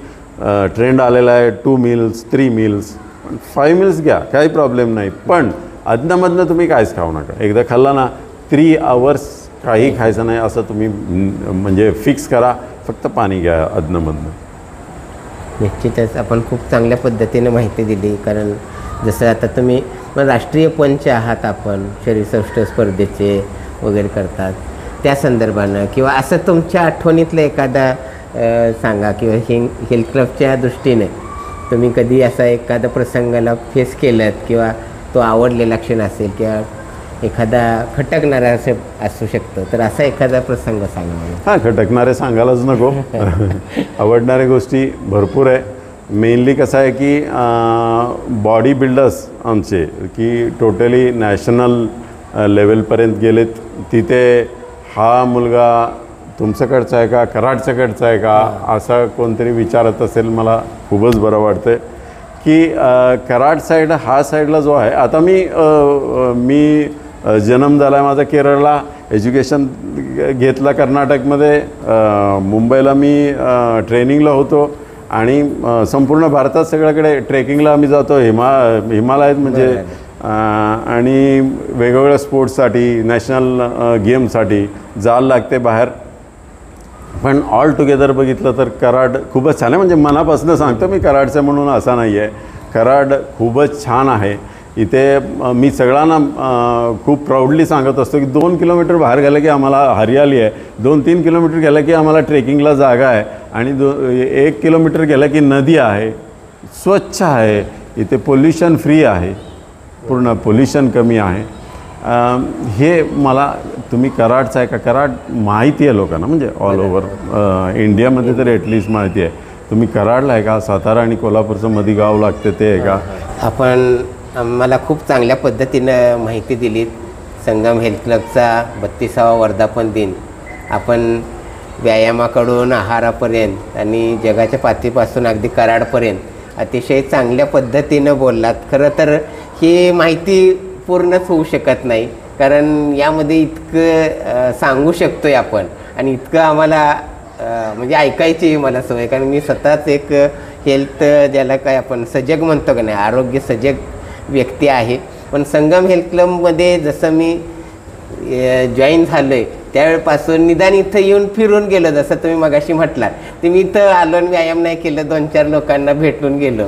ट्रेंड आलेला आहे 2 मील्स 3 मील्स, पण 5 मील्स घ्या, काही प्रॉब्लेम नाही. पण अधनंमधनं तुम्ही काहीच खाऊ नका. एकदा खाल्ला ना 3 आवर्स काही खायचं नाही असं तुम्ही म्हणजे फिक्स करा. फक्त पाणी घ्या अधनंमधनं. निश्चितच आपण खूप चांगल्या पद्धतीने माहिती दिली. कारण जसं आता तुम्ही राष्ट्रीय पंच आहात, आपण शरीरसौष्ठव स्पर्धेचे वगैरे करतात, त्या संदर्भानं किंवा असं तुमच्या आठवणीतलं एखादा सांगा, किंवा हेल्थ क्लबच्या दृष्टीने तुम्ही कधी असा एखादा प्रसंगाला फेस केलात, किंवा तो आवडलेला क्षण असेल, किंवा एखादा खटकणारा असं असू शकतं, तर असा एखादा प्रसंग सांगा मला. हां, खटकणारे सांगायलाच नको. आवडणाऱ्या गोष्टी भरपूर आहे. मेनली कसं आहे की बॉडी बिल्डर्स आमचे की टोटली नॅशनल लेवलपर्यंत गेलेत. तिथे हा मुलगा तुमच्याकडचा आहे का, कराडच्याकडचा आहे का, असा कोणतरी विचारत असेल, मला खूपच बरं वाटतं की कराड साईड हा साईडला जो आहे. आता मी जन्म झाला आहे माझा केरळला, एज्युकेशन घेतला कर्नाटकमध्ये, मुंबईला मी ट्रेनिंगला होतो, आणि संपूर्ण भारतात सगळ्याकडे ट्रेकिंगला आम्ही जातो, हिमालयात म्हणजे, आणि वेगवेगळ्या स्पोर्ट्ससाठी, नॅशनल गेमसाठी जायला लागते बाहेर. पण ऑल टुगेदर बघितलं तर कराड खूपच छान आहे. म्हणजे मनापासून सांगतो मी, कराडचं म्हणून असा नाही आहे. कराड खूपच छान आहे. इथे मी सगळ्यांना खूप प्राऊडली सांगत असतो की 2 किलोमीटर बाहेर गेलं की आम्हाला हरियाली आहे, 2-3 किलोमीटर गेलं की आम्हाला ट्रेकिंगला जागा आहे, आणि 1 किलोमीटर गेलं की नदी आहे, स्वच्छ आहे. इथे पोल्युशन फ्री आहे, पूर्ण पोल्युशन कमी आहे. हे मला तुम्ही कराडचं आहे का, कराड माहिती आहे लोकांना, म्हणजे ऑल ओव्हर इंडियामध्ये तर ॲटलिस्ट माहिती आहे. तुम्ही कराडला आहे का, सातारा आणि कोल्हापूरचं मध्ये गाव लागते ते आहे का. आपण मला खूप चांगल्या पद्धतीनं माहिती दिली. संगम हेल्थ क्लबचा 32वा वर्धापन दिन आपण व्यायामाकडून आहारापर्यंत आणि जगाच्या पातळीपासून अगदी कराडपर्यंत अतिशय चांगल्या पद्धतीनं बोललात. खरं तर ही माहिती पूर्णच होऊ शकत नाही, कारण यामध्ये इतकं सांगू शकतोय आपण, आणि इतकं आम्हाला म्हणजे ऐकायची मला सवय. कारण मी स्वतःच एक हेल्थ, ज्याला काय आपण सजग म्हणतो का नाही, आरोग्य सजग व्यक्ती आहे. पण संगम हेल्थ क्लबमध्ये जसं मी जॉईन झालो आहे त्यावेळेपासून निदान इथं येऊन फिरून गेलो, जसं तुम्ही मगाशी म्हटलात, ते मी इथं आलो आणि व्यायाम नाही केलं, 2-4 लोकांना भेटून गेलो,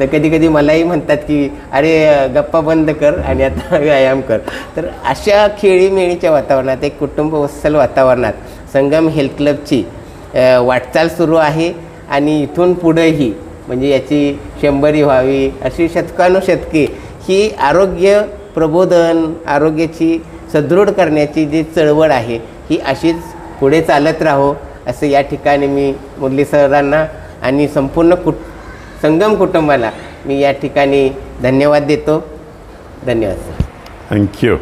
तर कधी कधी मलाही म्हणतात की अरे गप्पा बंद कर आणि आता व्यायाम कर. तर अशा खेळीमेळीच्या वातावरणात, एक कुटुंबवत्सल वातावरणात संगम हेल्थ क्लबची वाटचाल सुरू आहे, आणि इथून पुढेही म्हणजे याची 100री व्हावी, अशी शतकानुशतके ही आरोग्य प्रबोधन, आरोग्याची सदृढ करण्याची जी चळवळ आहे ही अशीच पुढे चालत राहो, असं या ठिकाणी मी मुरली सरांना आणि संपूर्ण संगम कुटुंबाला मी या ठिकाणी धन्यवाद देतो. धन्यवाद सर. थँक्यू.